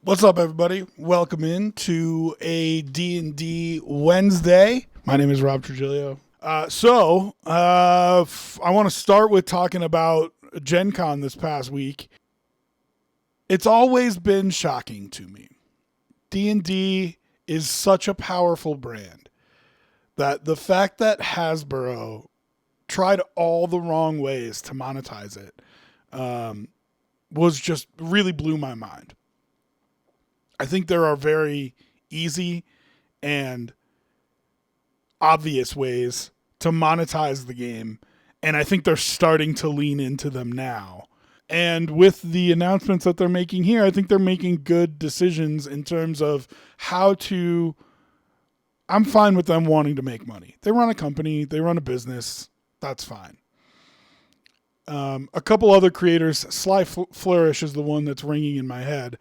What's up, everybody? Welcome in to a D&D Wednesday. My name is Rob Trujillo. I want to start with talking about Gen Con this past week. It's always been shocking to me. D&D is such a powerful brand that the fact that Hasbro tried all the wrong ways to monetize it was just really blew my mind. I think there are very easy and obvious ways to monetize the game, and I think they're starting to lean into them now. And with the announcements that they're making here, I think they're making good decisions in terms of how to. I'm fine with them wanting to make money. They run a company, they run a business, that's fine. A couple other creators, Sly Flourish is the one that's ringing in my head.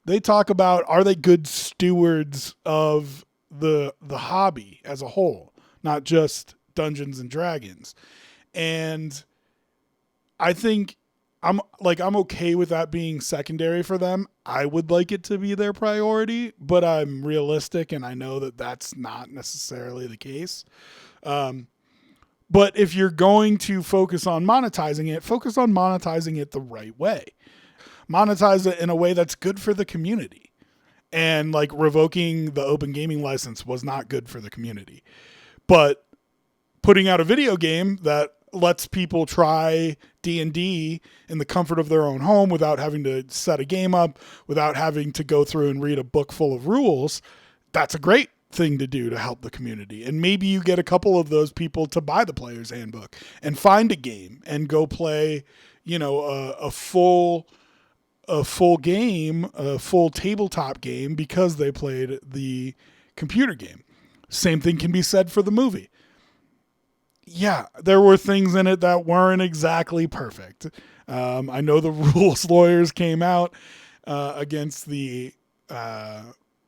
They talk about, are they good stewards of the hobby as a whole, not just Dungeons and Dragons. And I think I'm okay with that being secondary for them. I would like it to be their priority, but I'm realistic and I know that that's not necessarily the case. But if you're going to focus on monetizing it the right way. Monetize it in a way that's good for the community. And like revoking the open gaming license was not good for the community. But putting out a video game that lets people try D&D in the comfort of their own home without having to set a game up, without having to go through and read a book full of rules, that's a great thing to do to help the community. And maybe you get a couple of those people to buy the player's handbook and find a game and go play, a full game, a full tabletop game because they played the computer game. Same thing can be said for the movie. Yeah, there were things in it that weren't exactly perfect. I know the rules lawyers came out against the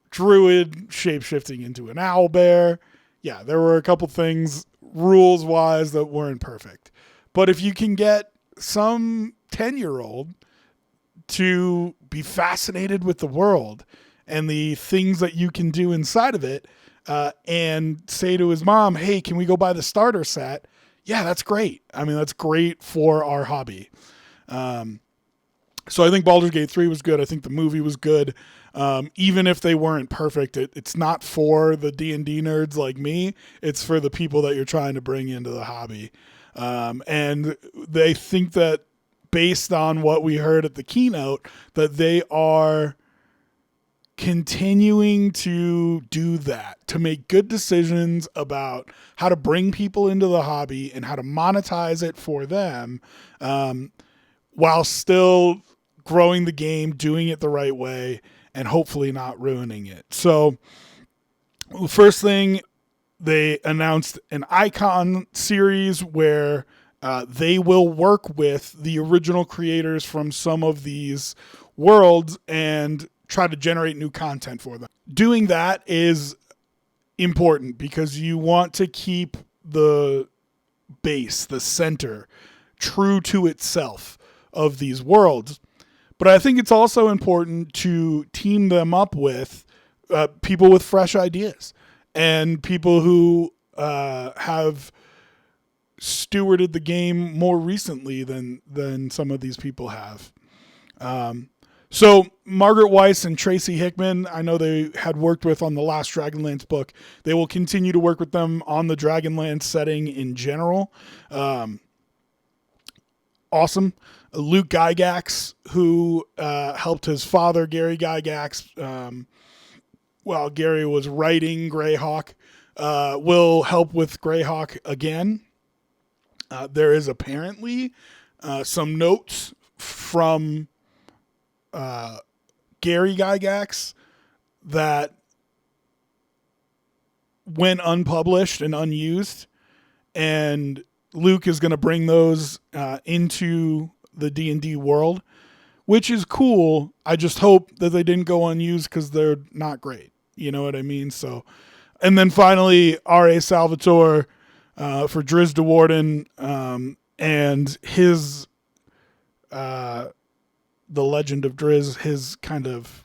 druid shape-shifting into an owlbear. Yeah, there were a couple things rules-wise that weren't perfect. But if you can get some 10-year-old to be fascinated with the world and the things that you can do inside of it, and say to his mom, hey, can we go buy the starter set? Yeah, that's great. I mean, that's great for our hobby. So I think Baldur's Gate 3 was good. I think the movie was good. Even if they weren't perfect, it's not for the D&D nerds like me. It's for the people that you're trying to bring into the hobby. And they think that based on what we heard at the keynote, that they are continuing to do that, to make good decisions about how to bring people into the hobby and how to monetize it for them, while still growing the game, doing it the right way, and hopefully not ruining it. So, first thing, they announced an Icon series where they will work with the original creators from some of these worlds and try to generate new content for them. Doing that is important because you want to keep the base, the center, true to itself of these worlds. But I think it's also important to team them up with people with fresh ideas and people who have stewarded the game more recently than some of these people have. So Margaret Weiss and Tracy Hickman, I know they had worked with on the last Dragonlance book. They will continue to work with them on the Dragonlance setting in general. Awesome. Luke Gygax, who helped his father, Gary Gygax, while Gary was writing Greyhawk, will help with Greyhawk again. There is apparently some notes from Gary Gygax that went unpublished and unused, and Luke is going to bring those into the D&D world, which is cool. I just hope that they didn't go unused because they're not great. You know what I mean? So, and then finally, R.A. Salvatore for Driz de Warden and his the Legend of Driz, his kind of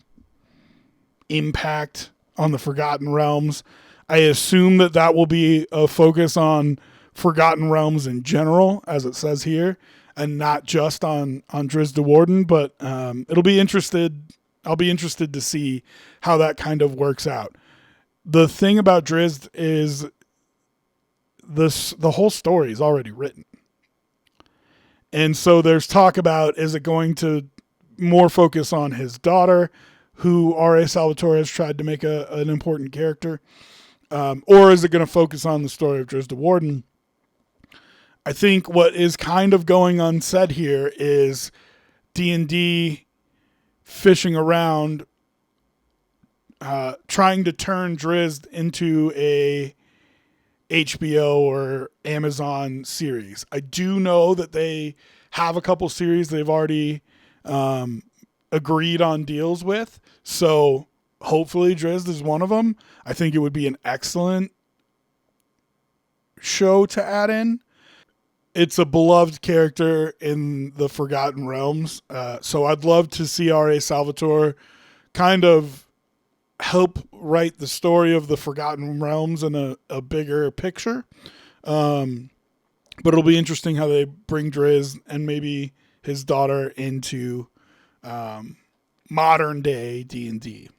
impact on the Forgotten Realms. I assume that will be a focus on Forgotten Realms in general, as it says here, and not just on Drizzt Do'Urden. But I'll be interested to see how that kind of works out. The thing about Drizzt is the whole story is already written. And so there's talk about, is it going to more focus on his daughter, who R.A. Salvatore has tried to make an important character, or is it going to focus on the story of Drizzt Do'Urden? I think what is kind of going unsaid here is D&D fishing around, trying to turn Drizzt into a HBO or Amazon series. I do know that they have a couple series they've already agreed on deals with, so hopefully Drizzt is one of them. I think it would be an excellent show to add in. It's a beloved character in the Forgotten Realms, so I'd love to see R.A. Salvatore kind of help write the story of the Forgotten Realms in a bigger picture. But it'll be interesting how they bring Drizzt and maybe his daughter into modern day D&D.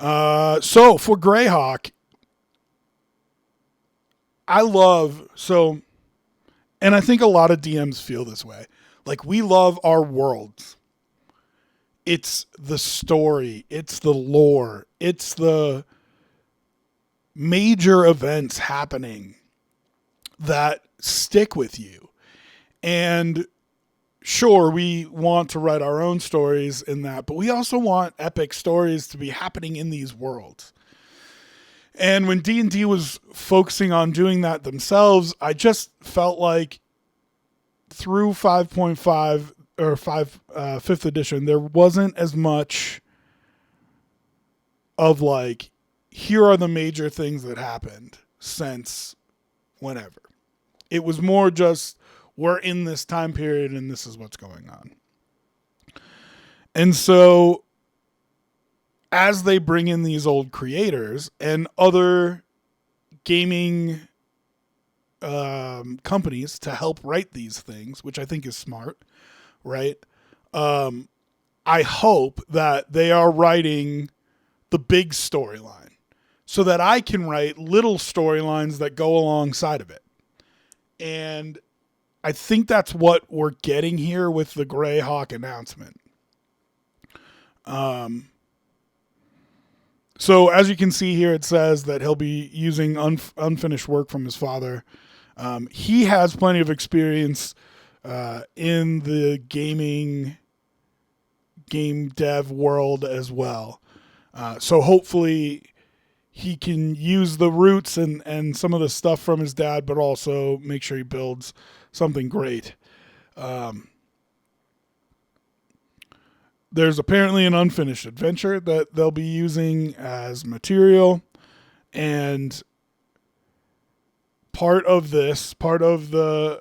So for Greyhawk, and I think a lot of DMs feel this way. Like, we love our worlds. It's the story, it's the lore, it's the major events happening that stick with you. And sure, we want to write our own stories in that, but we also want epic stories to be happening in these worlds. And when D&D was focusing on doing that themselves, I just felt like through 5.5 or 5th edition, there wasn't as much of like, here are the major things that happened since whenever. It was more just, we're in this time period and this is what's going on. And so as they bring in these old creators and other gaming companies to help write these things, which I think is smart, right? I hope that they are writing the big storyline so that I can write little storylines that go alongside of it. And I think that's what we're getting here with the Greyhawk announcement. So as you can see here, it says that he'll be using unfinished work from his father. He has plenty of experience in the game dev world as well. So hopefully he can use the roots and some of the stuff from his dad, but also make sure he builds something great. There's apparently an unfinished adventure that they'll be using as material, and part of the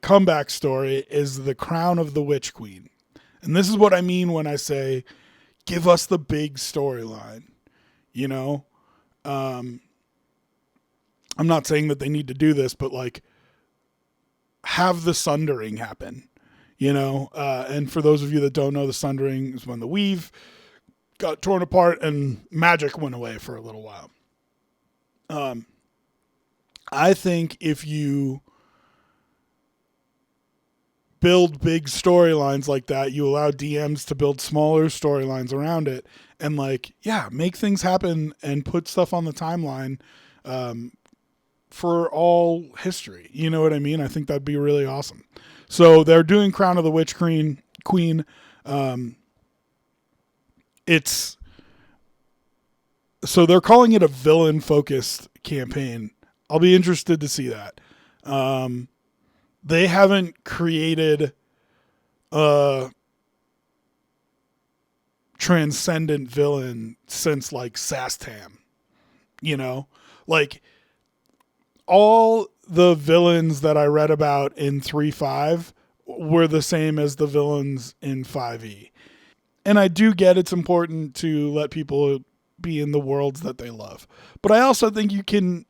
comeback story is the crown of the Witch Queen. And this is what I mean when I say, give us the big storyline, you know? I'm not saying that they need to do this, but like, have the Sundering happen, you know? And for those of you that don't know, the Sundering is when the weave got torn apart and magic went away for a little while. I think if you build big storylines like that, you allow DMs to build smaller storylines around it and like, yeah, make things happen and put stuff on the timeline for all history. You know what I mean? I think that'd be really awesome. So they're doing Crown of the Witch Queen. So they're calling it a villain-focused campaign. I'll be interested to see that. They haven't created a transcendent villain since like Sastam, you know, like all the villains that I read about in 3.5 were the same as the villains in 5e. And I do get it's important to let people be in the worlds that they love. But I also think you can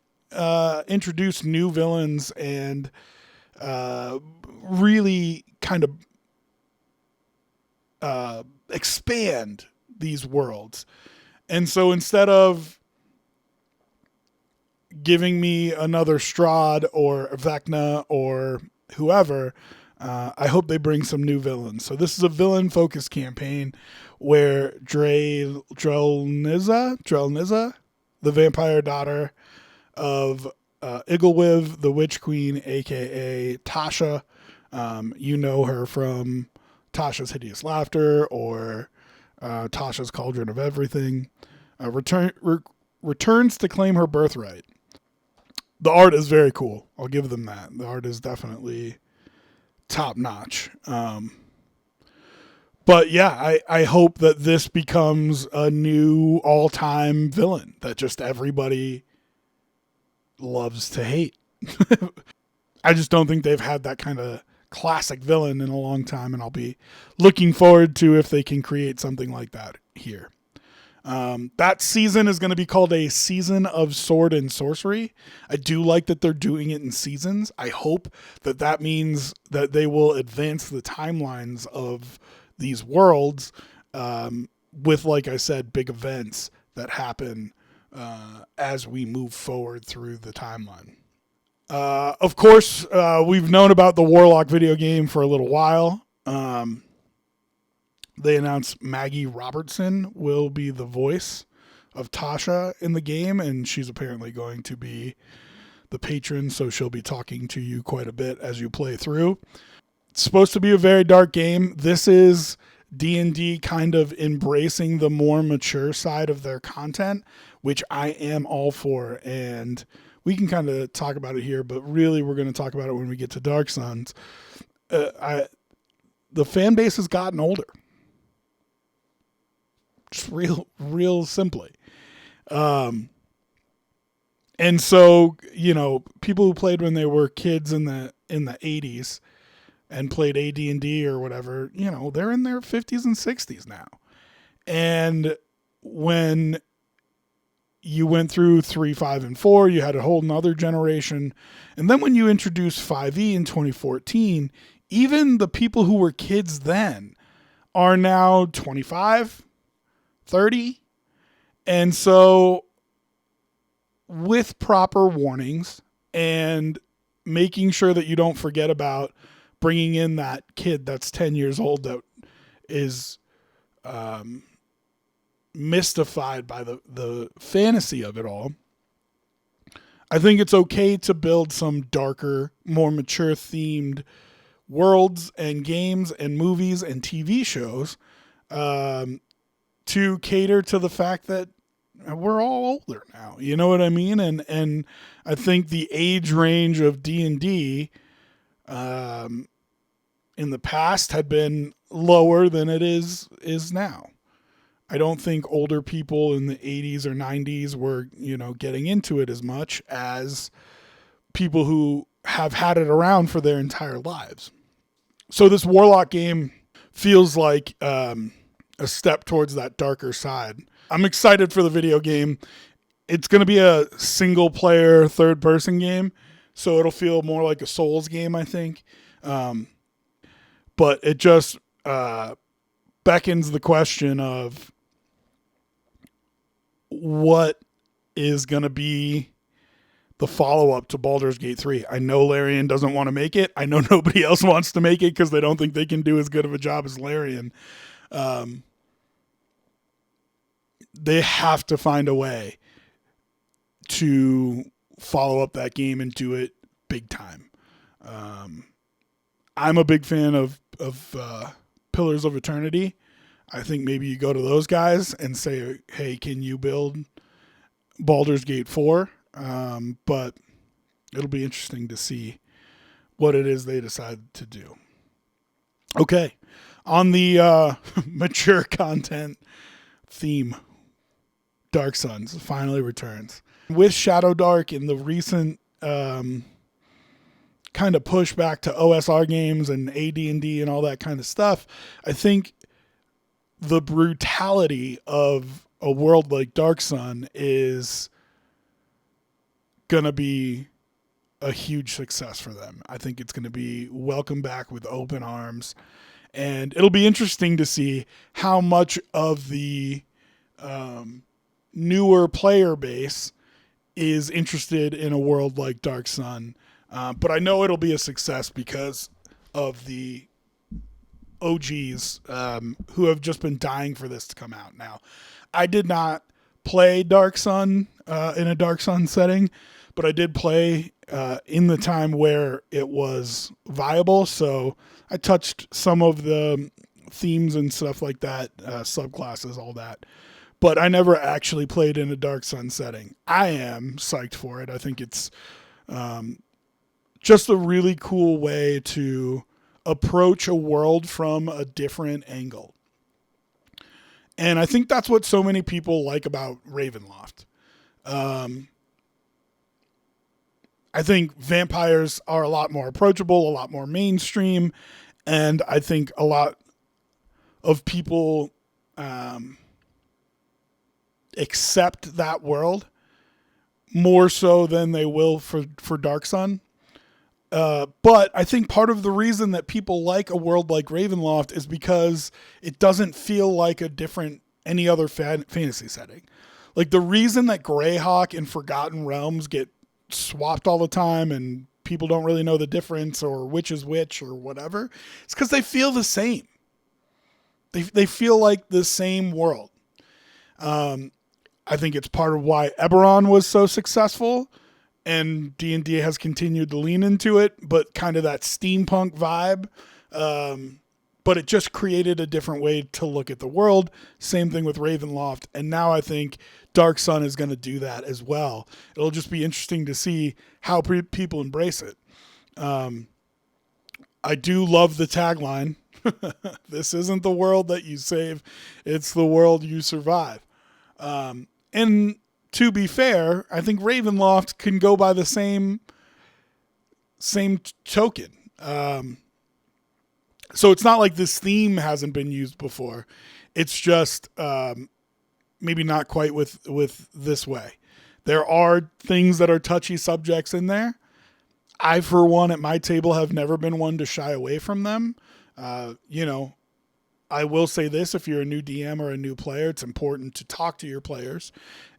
introduce new villains and really kind of expand these worlds. And so instead of giving me another Strahd or Vecna or whoever, I hope they bring some new villains. So this is a villain-focused campaign where Drelniza, the vampire daughter of Igglewiv, the Witch Queen, a.k.a. Tasha. You know her from Tasha's Hideous Laughter or Tasha's Cauldron of Everything. Returns to claim her birthright. The art is very cool. I'll give them that. The art is definitely top notch. But yeah, I hope that this becomes a new all-time villain that just everybody loves to hate. I just don't think they've had that kind of classic villain in a long time, and I'll be looking forward to if they can create something like that here. That season is going to be called a Season of Sword and Sorcery. I do like that they're doing it in seasons. I hope that means that they will advance the timelines of these worlds with, like I said, big events that happen as we move forward through the timeline. Of course, we've known about the Warlock video game for a little while. They announced Maggie Robertson will be the voice of Tasha in the game, and she's apparently going to be the patron, so she'll be talking to you quite a bit as you play through. It's supposed to be a very dark game. This is D&D kind of embracing the more mature side of their content, which I am all for, and we can kind of talk about it here, but really we're going to talk about it when we get to Dark Suns. The fan base has gotten older. Just real simply. And so, you know, people who played when they were kids in the 80s and played AD&D or whatever, you know, they're in their 50s and 60s now. And when you went through 3, 5, and 4, you had a whole nother generation. And then when you introduced 5e in 2014, even the people who were kids then are now 25, 30. And so with proper warnings and making sure that you don't forget about bringing in that kid that's 10 years old that is mystified by the fantasy of it all, I think it's okay to build some darker, more mature themed worlds and games and movies and TV shows to cater to the fact that we're all older now. You know what I mean? And I think the age range of D&D in the past had been lower than it is now. I don't think older people in the 80s or 90s were, you know, getting into it as much as people who have had it around for their entire lives. So this Warlock game feels like a step towards that darker side. I'm excited for the video game. It's going to be a single player third person game, so it'll feel more like a Souls game, I think. But it just beckons the question of what is going to be the follow-up to Baldur's Gate 3. I know Larian doesn't want to make it. I know nobody else wants to make it because they don't think they can do as good of a job as Larian. They have to find a way to follow up that game and do it big time. I'm a big fan of Pillars of Eternity. I think maybe you go to those guys and say, hey, can you build Baldur's Gate 4? But it'll be interesting to see what it is they decide to do. Okay. On the mature content theme, Dark Suns finally returns. With Shadow Dark and the recent kind of push back to OSR games and AD&D and all that kind of stuff, I think the brutality of a world like Dark Sun is going to be a huge success for them. I think it's going to be welcomed back with open arms. And it'll be interesting to see how much of the newer player base is interested in a world like Dark Sun. But I know it'll be a success because of the OGs who have just been dying for this to come out. Now, I did not play Dark Sun in a Dark Sun setting, but I did play in the time where it was viable. So I touched some of the themes and stuff like that, subclasses, all that. But I never actually played in a Dark Sun setting. I am psyched for it. I think it's just a really cool way to approach a world from a different angle. And I think that's what so many people like about Ravenloft. I think vampires are a lot more approachable, a lot more mainstream, and I think a lot of people accept that world more so than they will for Dark Sun. But I think part of the reason that people like a world like Ravenloft is because it doesn't feel like any other fantasy setting. Like the reason that Greyhawk and Forgotten Realms get swapped all the time and people don't really know the difference or which is which or whatever, it's because they feel the same. They feel like the same world. I think it's part of why Eberron was so successful. And D&D has continued to lean into it, but kind of that steampunk vibe. But it just created a different way to look at the world. Same thing with Ravenloft. And now I think Dark Sun is going to do that as well. It'll just be interesting to see how people embrace it. I do love the tagline. This isn't the world that you save. It's the world you survive. And to be fair, I think Ravenloft can go by the same token. So it's not like this theme hasn't been used before. It's just maybe not quite with this way. There are things that are touchy subjects in there. I, for one, at my table have never been one to shy away from them. I will say this, if you're a new DM or a new player, it's important to talk to your players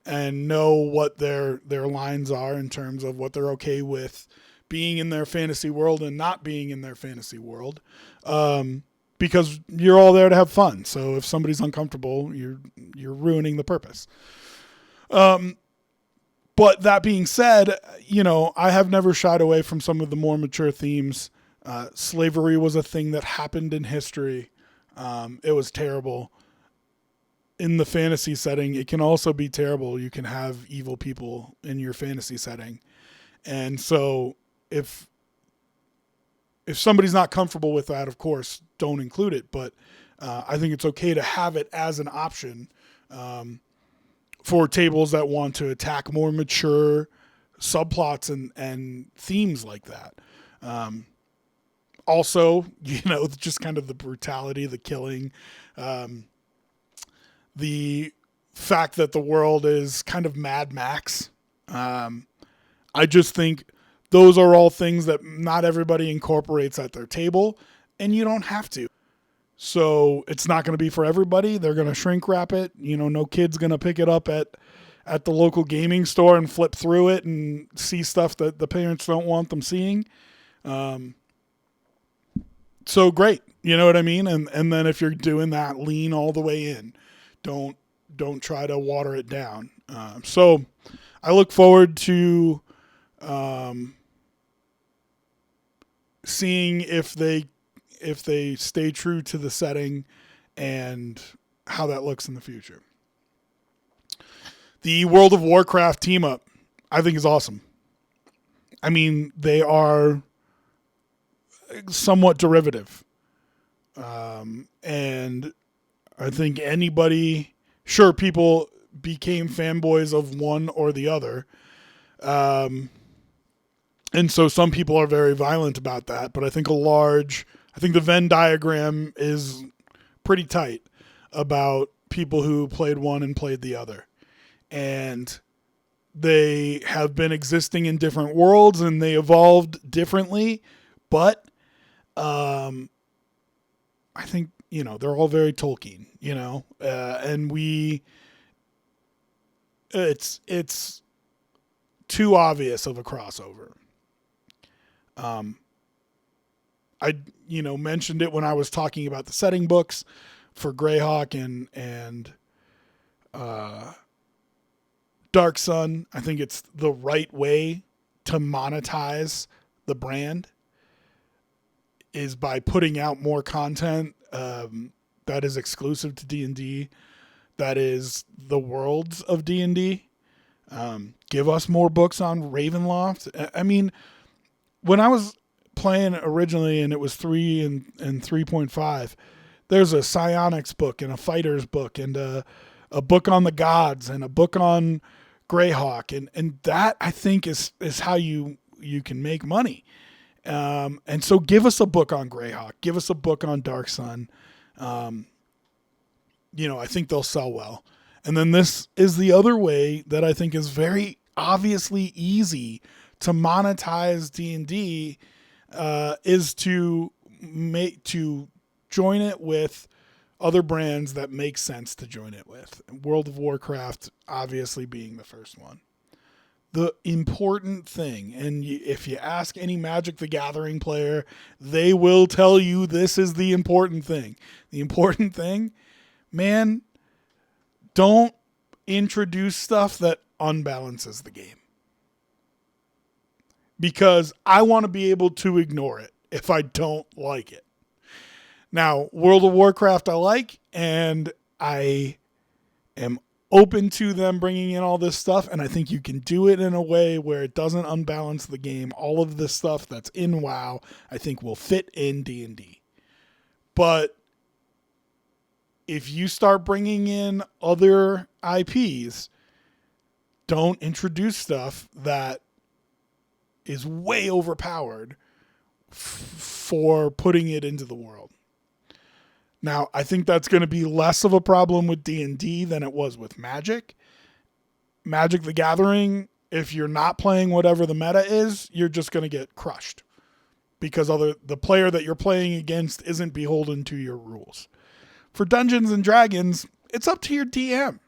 and know what their lines are in terms of what they're okay with being in their fantasy world and not being in their fantasy world. Because you're all there to have fun. So if somebody's uncomfortable, you're ruining the purpose. But that being said, I have never shied away from some of the more mature themes. Slavery was a thing that happened in history. It was terrible. In the fantasy setting, it can also be terrible. You can have evil people in your fantasy setting. And so if somebody's not comfortable with that, of course, don't include it. But I think it's okay to have it as an option for tables that want to attack more mature subplots and themes like that. Also, just kind of the brutality, the killing, the fact that the world is kind of Mad Max. I just think those are all things that not everybody incorporates at their table, and you don't have to. So it's not going to be for everybody. They're going to shrink wrap it. No kid's going to pick it up at the local gaming store and flip through it and see stuff that the parents don't want them seeing. So great. You know what I mean? And then if you're doing that, lean all the way in. Don't try to water it down. So I look forward to seeing if they stay true to the setting and how that looks in the future. The World of Warcraft team up, I think, is awesome. I mean, they are somewhat derivative. And I think people became fanboys of one or the other. And so some people are very violent about that, but I think the Venn diagram is pretty tight. about people who played one and played the other. And they have been existing in different worlds and they evolved differently. But I think, they're all very Tolkien, and it's too obvious of a crossover. I mentioned it when I was talking about the setting books for Greyhawk and Dark Sun. I think it's the right way to monetize the brand is by putting out more content that is exclusive to D&D, that is the worlds of D&D. Give us more books on Ravenloft. I mean, when I was playing originally and it was 3 and 3.5, there's a psionics book and a fighters book and a book on the gods and a book on Greyhawk. And that, I think, is how you can make money. And so give us a book on Greyhawk. Give us a book on Dark Sun. I think they'll sell well. And then this is the other way that I think is very obviously easy to monetize D&D, is to join it with other brands that make sense to join it with. World of Warcraft obviously being the first one. The important thing, and if you ask any Magic the Gathering player, they will tell you this is the important thing. The important thing, man, don't introduce stuff that unbalances the game. Because I want to be able to ignore it if I don't like it. Now, World of Warcraft I like, and I am open to them bringing in all this stuff, and I think you can do it in a way where it doesn't unbalance the game. All of this stuff that's in WoW, I think will fit in D&D. But if you start bringing in other IPs, don't introduce stuff that is way overpowered for putting it into the world. Now, I think that's going to be less of a problem with D&D than it was with Magic. Magic the Gathering, if you're not playing whatever the meta is, you're just going to get crushed because the player that you're playing against isn't beholden to your rules. For Dungeons and Dragons, it's up to your DM.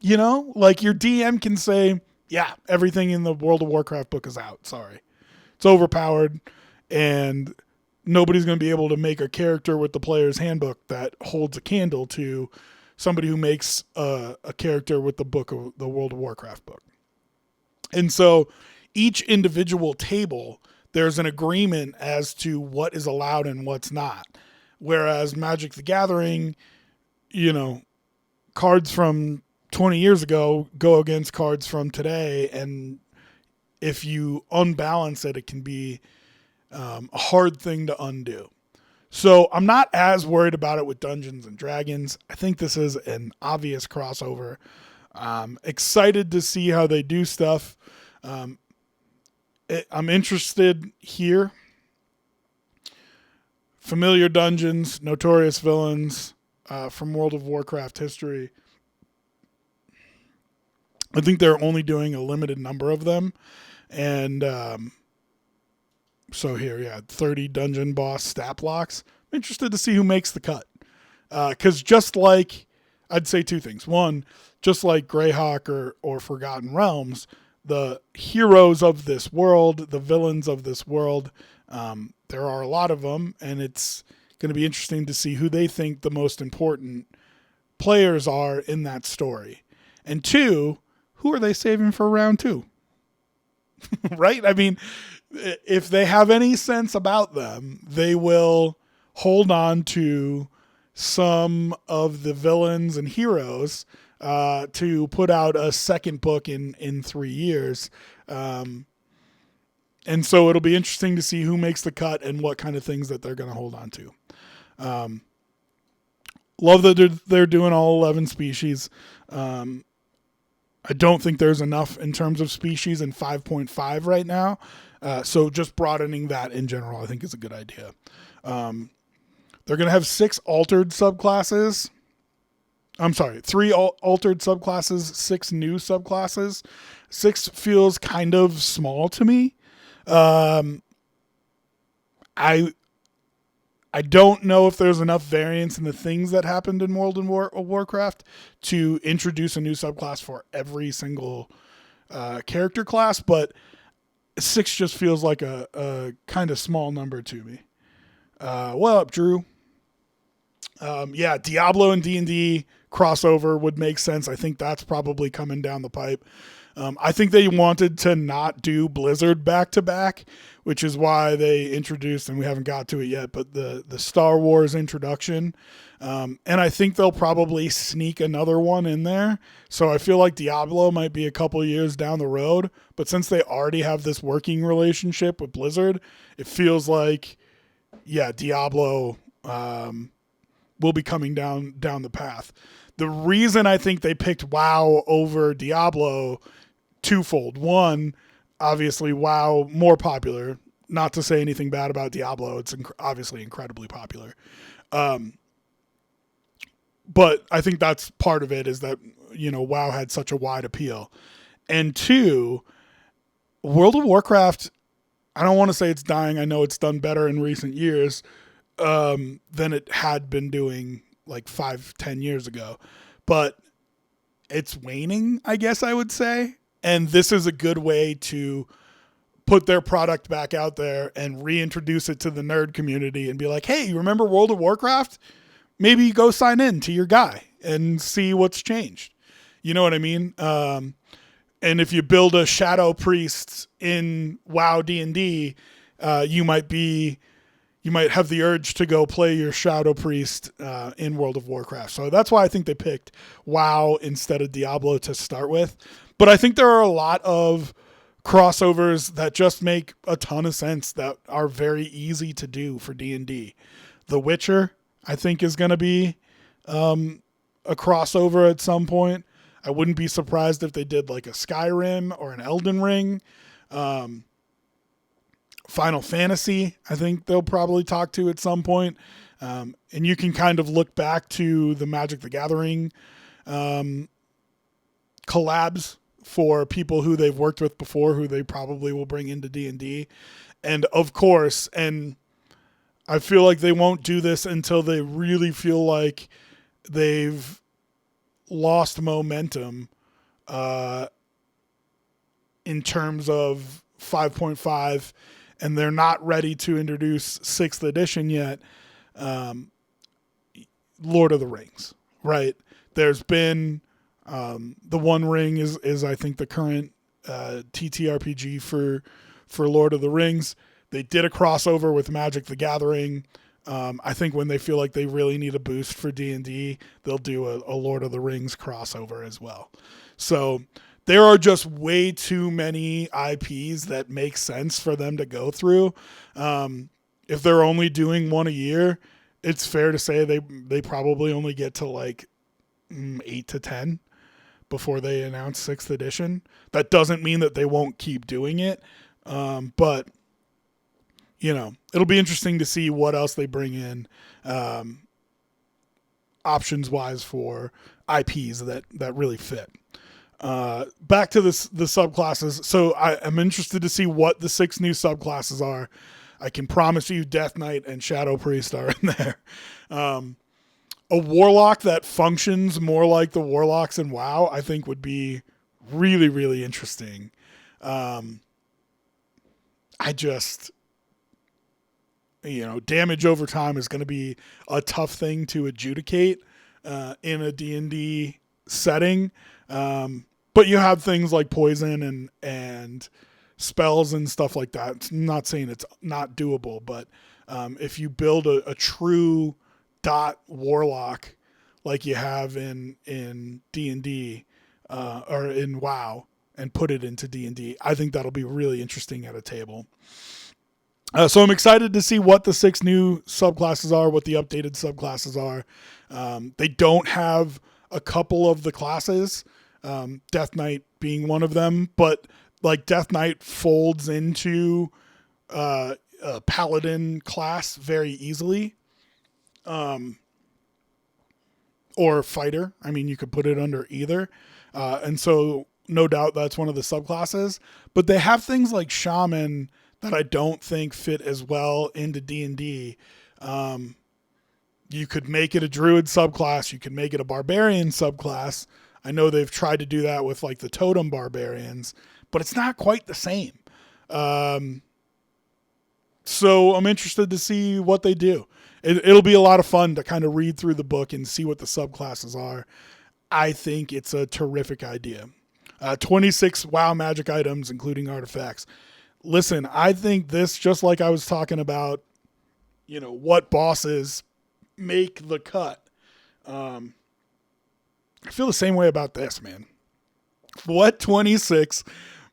Like your DM can say, yeah, everything in the World of Warcraft book is out. Sorry. It's overpowered and nobody's going to be able to make a character with the player's handbook that holds a candle to somebody who makes a character with the book of the World of Warcraft book. And so each individual table, there's an agreement as to what is allowed and what's not. Whereas Magic the Gathering, cards from 20 years ago go against cards from today. And if you unbalance it, it can be a hard thing to undo. So I'm not as worried about it with Dungeons and Dragons. I think this is an obvious crossover. Excited to see how they do stuff. I'm interested here. Familiar dungeons, notorious villains from World of Warcraft history. I think they're only doing a limited number of them. And so here, 30 dungeon boss stat blocks. I'm interested to see who makes the cut. Because just like, I'd say two things. One, just like Greyhawk or Forgotten Realms, the heroes of this world, the villains of this world, there are a lot of them, and it's going to be interesting to see who they think the most important players are in that story. And two, who are they saving for round 2? Right? I mean, if they have any sense about them, they will hold on to some of the villains and heroes to put out a second book in 3 years. And so it'll be interesting to see who makes the cut and what kind of things that they're going to hold on to. Love that they're doing all 11 species. I don't think there's enough in terms of species in 5.5 right now. So just broadening that in general, I think is a good idea. They're going to have 6 altered subclasses. I'm sorry, 3 altered subclasses, 6 new subclasses. 6 feels kind of small to me. I I don't know if there's enough variance in the things that happened in World of Warcraft to introduce a new subclass for every single character class, but 6 just feels like a kind of small number to me. What up, Drew? Yeah, Diablo and D&D crossover would make sense. I think that's probably coming down the pipe. I think they wanted to not do Blizzard back to back, which is why they introduced, and we haven't got to it yet, but the Star Wars introduction. And I think they'll probably sneak another one in there. So I feel like Diablo might be a couple years down the road, but since they already have this working relationship with Blizzard, it feels like, yeah, Diablo will be coming down the path. The reason I think they picked WoW over Diablo, twofold. One, obviously WoW more popular. Not to say anything bad about Diablo, it's obviously incredibly popular. But I think that's part of it, is that, you know, WoW had such a wide appeal. And 2, World of Warcraft, I don't want to say it's dying. I know it's done better in recent years than it had been doing like 5-10 years ago, but it's waning, I guess I would say. And this is a good way to put their product back out there and reintroduce it to the nerd community and be like, hey, you remember World of Warcraft? Maybe go sign in to your guy and see what's changed. You know what I mean? And if you build a Shadow Priest in WoW D&D, you might have the urge to go play your Shadow Priest in World of Warcraft. So that's why I think they picked WoW instead of Diablo to start with. But I think there are a lot of crossovers that just make a ton of sense that are very easy to do for D&D. The Witcher, I think, is going to be a crossover at some point. I wouldn't be surprised if they did like a Skyrim or an Elden Ring. Final Fantasy, I think they'll probably talk to at some point. And you can kind of look back to the Magic the Gathering collabs for people who they've worked with before, who they probably will bring into D&D. And of course, and I feel like they won't do this until they really feel like they've lost momentum in terms of 5.5, and they're not ready to introduce 6th edition yet. Lord of the Rings, right? There's been the One Ring is I think the current TTRPG for Lord of the Rings. They did a crossover with Magic the Gathering. I think when they feel like they really need a boost for D&D, they'll do a Lord of the Rings crossover as well. So there are just way too many IPs that make sense for them to go through. If they're only doing one a year, it's fair to say they probably only get to like 8 to 10 before they announce 6th edition. That doesn't mean that they won't keep doing it. But you know, it'll be interesting to see what else they bring in options wise for IPs that really fit. Back to the subclasses. So I'm interested to see what the 6 new subclasses are. I can promise you Death Knight and Shadow Priest are in there. A Warlock that functions more like the Warlocks in WoW, I think would be really, really interesting. Damage over time is going to be a tough thing to adjudicate in a D&D setting. But you have things like poison and spells and stuff like that. I'm not saying it's not doable, but if you build a true dot warlock like you have in D&D or in WoW and put it into D&D, I think that'll be really interesting at a table. So I'm excited to see what the 6 new subclasses are, what the updated subclasses are. They don't have a couple of the classes, Death Knight being one of them, but like Death Knight folds into a Paladin class very easily. or fighter. I mean, you could put it under either. And so no doubt that's one of the subclasses. But they have things like shaman that I don't think fit as well into D&D. You could make it a druid subclass. You could make it a barbarian subclass. I know they've tried to do that with like the totem barbarians, but it's not quite the same. So I'm interested to see what they do. It'll be a lot of fun to kind of read through the book and see what the subclasses are. I think it's a terrific idea. 26 WoW magic items, including artifacts. Listen, I think this, just like I was talking about, what bosses make the cut. I feel the same way about this, man. What 26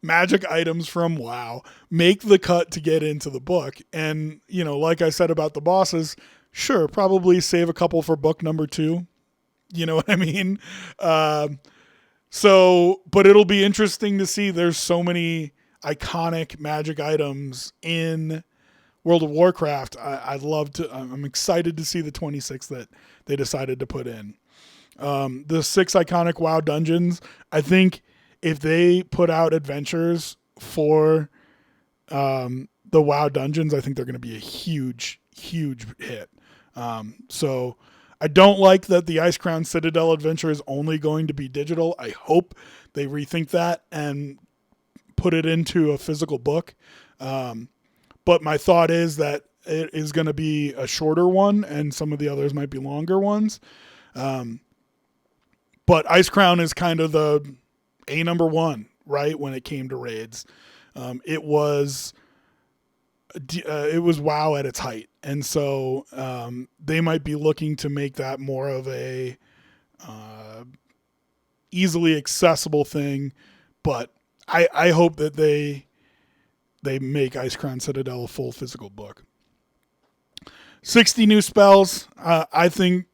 magic items from WoW make the cut to get into the book? And, like I said about the bosses, sure, probably save a couple for book number 2. You know what I mean? But it'll be interesting to see. There's so many iconic magic items in World of Warcraft. I'm excited to see the 26 that they decided to put in. The 6 iconic WoW dungeons, I think if they put out adventures for the WoW dungeons, I think they're going to be a huge, huge hit. So I don't like that the Icecrown Citadel adventure is only going to be digital. I hope they rethink that and put it into a physical book. But my thought is that it is going to be a shorter one and some of the others might be longer ones. But Icecrown is kind of the number one, right? When it came to raids, it was WoW at its height. And so they might be looking to make that more of a easily accessible thing. But I hope that they make Icecrown Citadel a full physical book. 60 new spells. I think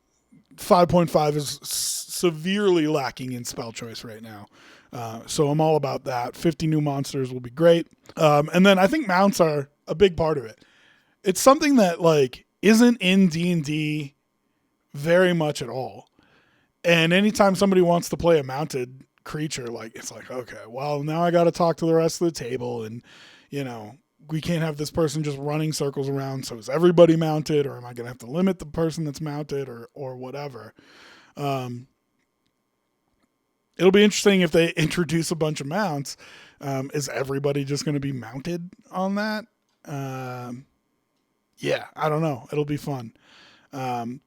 5.5 is severely lacking in spell choice right now. So I'm all about that. 50 new monsters will be great. And then I think mounts are a big part of it. It's something that isn't in D&D very much at all. And anytime somebody wants to play a mounted creature, it's like, okay, well, now I got to talk to the rest of the table, and we can't have this person just running circles around. So is everybody mounted, or am I going to have to limit the person that's mounted, or whatever? It'll be interesting if they introduce a bunch of mounts. Is everybody just going to be mounted on that? Yeah, I don't know. It'll be fun.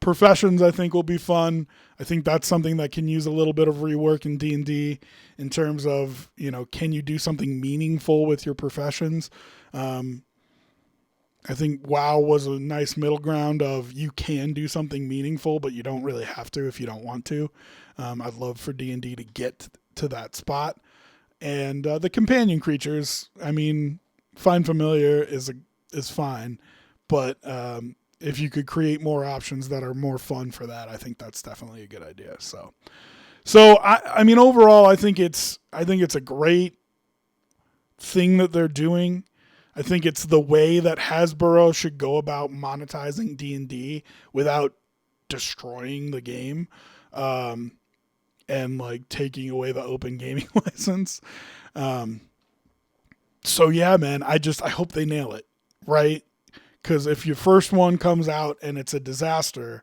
Professions, I think, will be fun. I think that's something that can use a little bit of rework in D&D in terms of, can you do something meaningful with your professions? I think WoW was a nice middle ground of you can do something meaningful, but you don't really have to if you don't want to. I'd love for D&D to get to that spot. And the companion creatures, I mean, Find Familiar is fine, but if you could create more options that are more fun for that, I think that's definitely a good idea. So I mean, overall, I think it's a great thing that they're doing. I think it's the way that Hasbro should go about monetizing D&D without destroying the game, and taking away the open gaming license. So yeah, man, I hope they nail it, right? Because if your first one comes out and it's a disaster,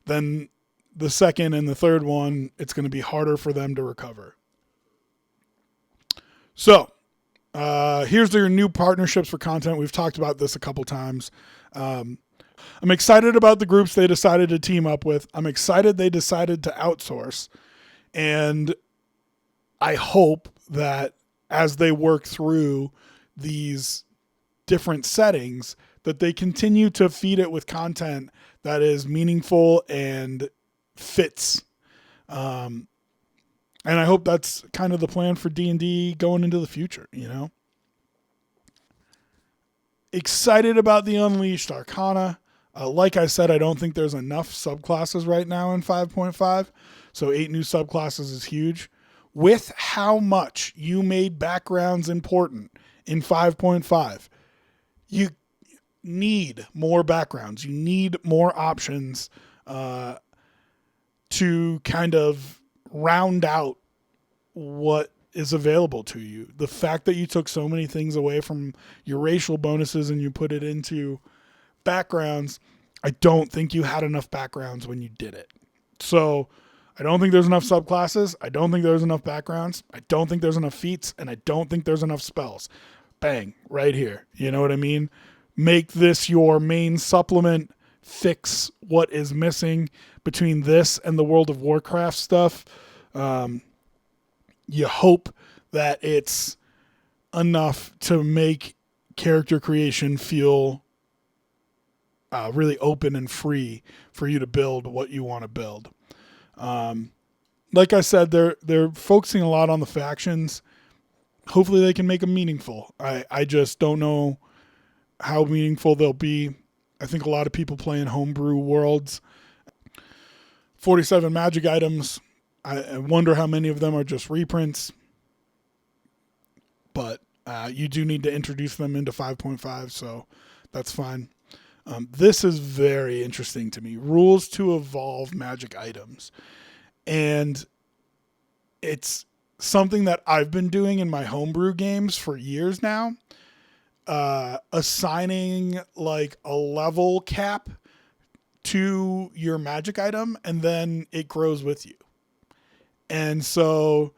then the second and the third one, it's going to be harder for them to recover. So here's their new partnerships for content. We've talked about this a couple times. I'm excited about the groups they decided to team up with. I'm excited they decided to outsource. And I hope that as they work through these different settings, that they continue to feed it with content that is meaningful and fits. And I hope that's kind of the plan for D&D going into the future, Excited about the Unleashed Arcana. Like I said, I don't think there's enough subclasses right now in 5.5. So 8 new subclasses is huge. With how much you made backgrounds important in 5.5, need more backgrounds. You need more options to kind of round out what is available to you. The fact that you took so many things away from your racial bonuses and you put it into backgrounds, I don't think you had enough backgrounds when you did it. So I don't think there's enough subclasses. I don't think there's enough backgrounds. I don't think there's enough feats, and I don't think there's enough spells. Bang, right here. You know what I mean? Make this your main supplement. Fix what is missing between this and the World of Warcraft stuff. You hope that it's enough to make character creation feel really open and free for you to build what you want to build. Like I said, they're focusing a lot on the factions. Hopefully they can make them meaningful. I just don't know how meaningful they'll be. I think a lot of people play in homebrew worlds. 47 magic items. I wonder how many of them are just reprints. But you do need to introduce them into 5.5, so that's fine. This is very interesting to me. Rules to evolve magic items. And it's something that I've been doing in my homebrew games for years now. Assigning like a level cap to your magic item, and then it grows with you. And so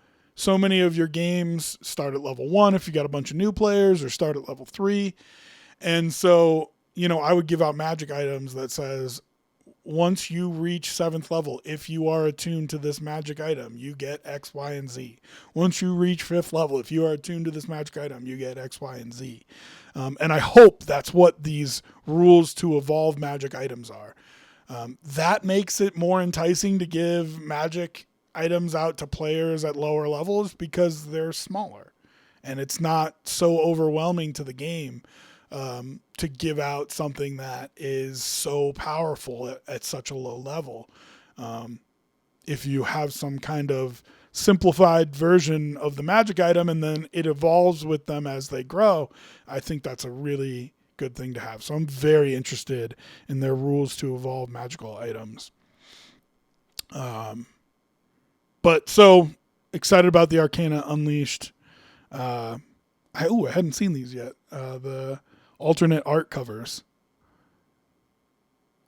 many of your games start at level 1 if you got a bunch of new players, or start at level 3. And so, I would give out magic items that says, once you reach 7th level, if you are attuned to this magic item, you get X, Y, and Z. Once you reach 5th level, if you are attuned to this magic item, you get X, Y, and Z. And I hope that's what these rules to evolve magic items are. That makes it more enticing to give magic items out to players at lower levels because they're smaller. And it's not so overwhelming to the game to give out something that is so powerful at such a low level. If you have some kind of simplified version of the magic item and then it evolves with them as they grow, I think that's a really good thing to have. So I'm very interested in their rules to evolve magical items. But so excited about the Arcana Unleashed. I hadn't seen these yet. The alternate art covers,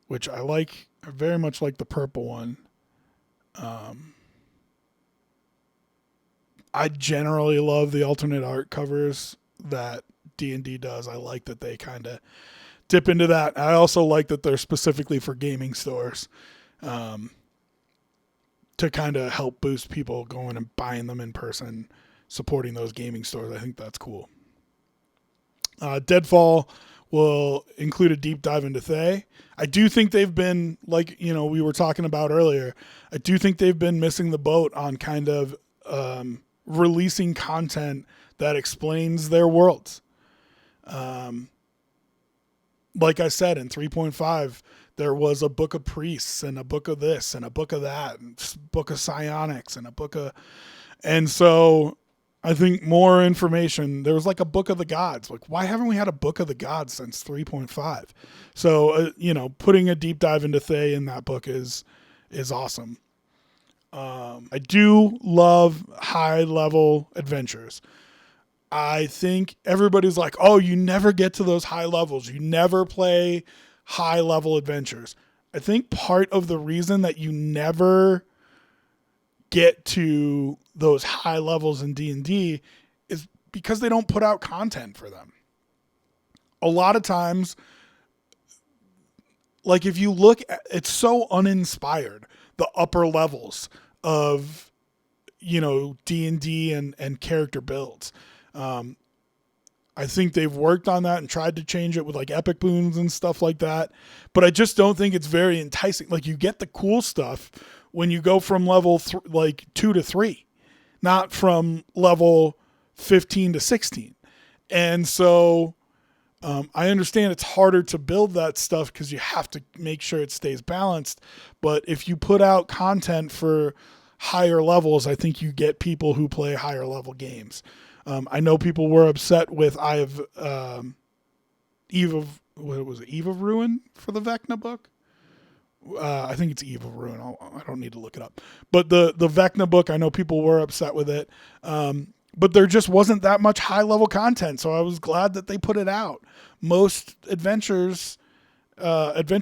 which I like. I very much like the purple one. I generally love the alternate art covers that D&D does. I like that they kind of dip into that. I also like that they're specifically for gaming stores, to kind of help boost people going and buying them in person, supporting those gaming stores. I think that's cool. Deadfall will include a deep dive into Thay. I do think they've been, like, we were talking about earlier, I do think they've been missing the boat on kind of releasing content that explains their worlds. Like I said, in 3.5, there was a book of priests and a book of this and a book of that, and book of psionics and a book of... And so I think more information. There was like a book of the gods. Like, why haven't we had a book of the gods since 3.5? So, putting a deep dive into Thay in that book is awesome. I do love high level adventures. I think everybody's like, oh, you never get to those high levels. You never play high level adventures. I think part of the reason that you never get to those high levels in D&D is because they don't put out content for them. A lot of times, like, if you look at, it's so uninspired, the upper levels of, D&D and character builds. I think they've worked on that and tried to change it with like epic boons and stuff like that. But I just don't think it's very enticing. Like, you get the cool stuff when you go from level 2 to 3, not from level 15 to 16. And so I understand it's harder to build that stuff because you have to make sure it stays balanced. But if you put out content for higher levels, I think you get people who play higher level games. I know people were upset with Eve of what was it, Eve of Ruin for the Vecna book? I think it's Eve of Ruin. I don't need to look it up. But the Vecna book, I know people were upset with it. But there just wasn't that much high level content. So I was glad that they put it out. Most adventure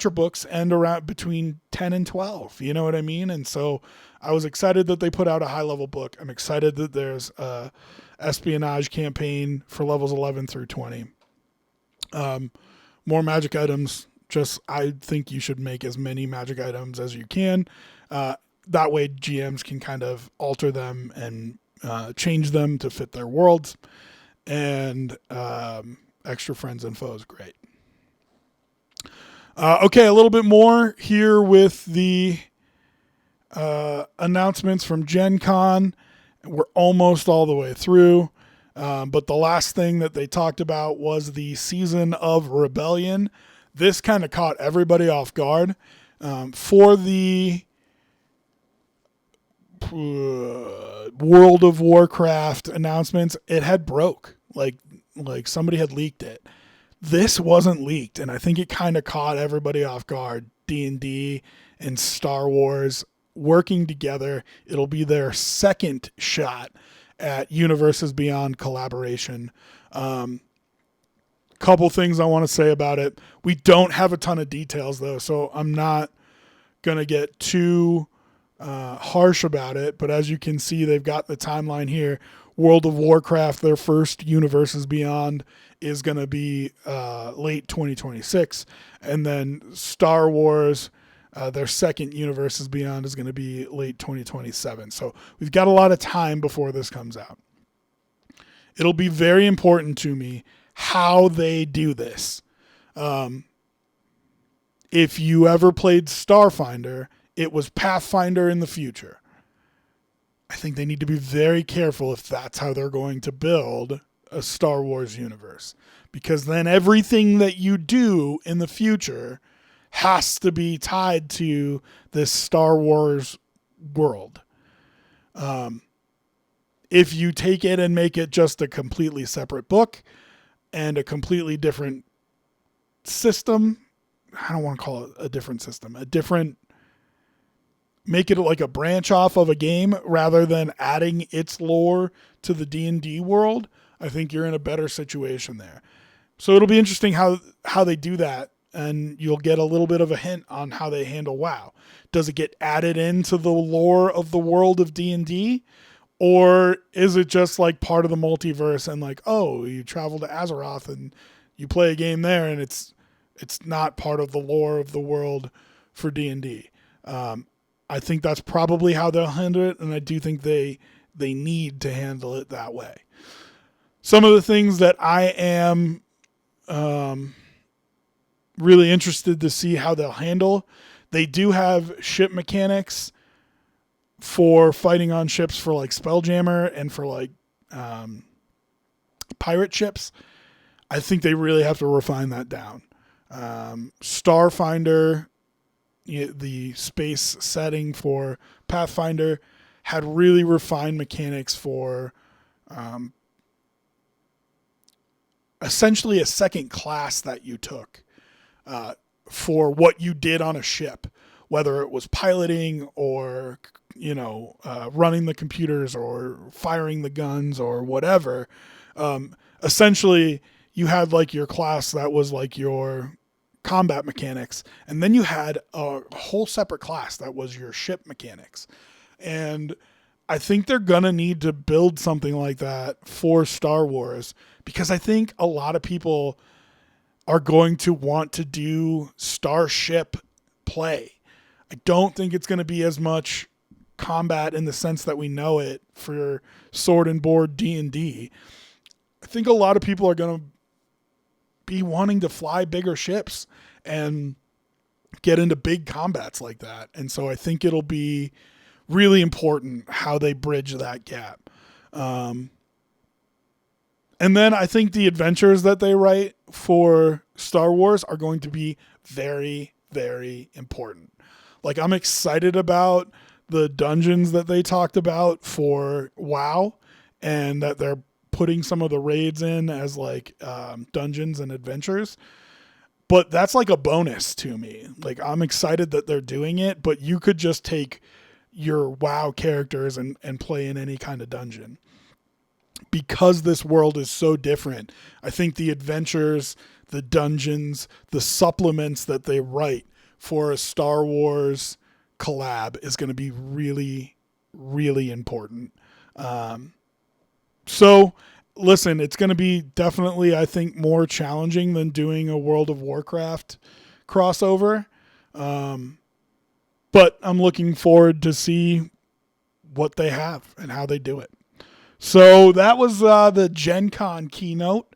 books end around between 10 and 12. You know what I mean? And so I was excited that they put out a high level book. I'm excited that there's a espionage campaign for levels 11 through 20. More magic items. I think you should make as many magic items as you can. That way GMs can kind of alter them and change them to fit their worlds. And extra friends and foes, great. Okay, a little bit more here with the announcements from Gen Con. We're almost all the way through. But the last thing that they talked about was the Season of Rebellion. This kind of caught everybody off guard. For the World of Warcraft announcements, it had broke. Like somebody had leaked it. This wasn't leaked, and I think it kind of caught everybody off guard. D&D and Star Wars working together. It'll be their second shot at Universes Beyond collaboration. Couple things I want to say about it. We don't have a ton of details though, so I'm not going to get too harsh about it. But as you can see, they've got the timeline here. World of Warcraft, their first Universes Beyond, is going to be late 2026. And then Star Wars, their second Universes Beyond, is going to be late 2027. So we've got a lot of time before this comes out. It'll be very important to me how they do this. If you ever played Starfinder, it was Pathfinder in the future. I think they need to be very careful if that's how they're going to build a Star Wars universe. Because then everything that you do in the future has to be tied to this Star Wars world. If you take it and make it just a completely separate book and a completely different system, I don't want to call it a different system, make it like a branch off of a game rather than adding its lore to the D&D world, I think you're in a better situation there. So it'll be interesting how they do that, and you'll get a little bit of a hint on how they handle WoW. Does it get added into the lore of the world of D&D? Or is it just like part of the multiverse and like, oh, you travel to Azeroth and you play a game there and it's not part of the lore of the world for D&D? I think that's probably how they'll handle it, and I do think they need to handle it that way. Some of the things that I am really interested to see how they'll handle, they do have ship mechanics for fighting on ships for like Spelljammer and for like pirate ships. I think they really have to refine that down. Starfinder, the space setting for Pathfinder, had really refined mechanics for essentially a second class that you took for what you did on a ship, whether it was piloting or running the computers or firing the guns or whatever. Essentially, you had like your class that was like your combat mechanics, and then you had a whole separate class that was your ship mechanics. And I think they're gonna need to build something like that for Star Wars, because I think a lot of people are going to want to do starship play. I don't think it's going to be as much combat in the sense that we know it for sword and board D&D. I think a lot of people are going to be wanting to fly bigger ships and get into big combats like that. And so I think it'll be really important how they bridge that gap. And then I think the adventures that they write for Star Wars are going to be very, very important. Like, I'm excited about the dungeons that they talked about for WoW, and that they're putting some of the raids in as like dungeons and adventures. But that's like a bonus to me. Like, I'm excited that they're doing it, but you could just take your WoW characters and play in any kind of dungeon. Because this world is so different, I think the adventures, the dungeons, the supplements that they write for a Star Wars collab is going to be really, really important. So, listen, it's going to be definitely, I think, more challenging than doing a World of Warcraft crossover. But I'm looking forward to see what they have and how they do it. So that was the Gen Con keynote.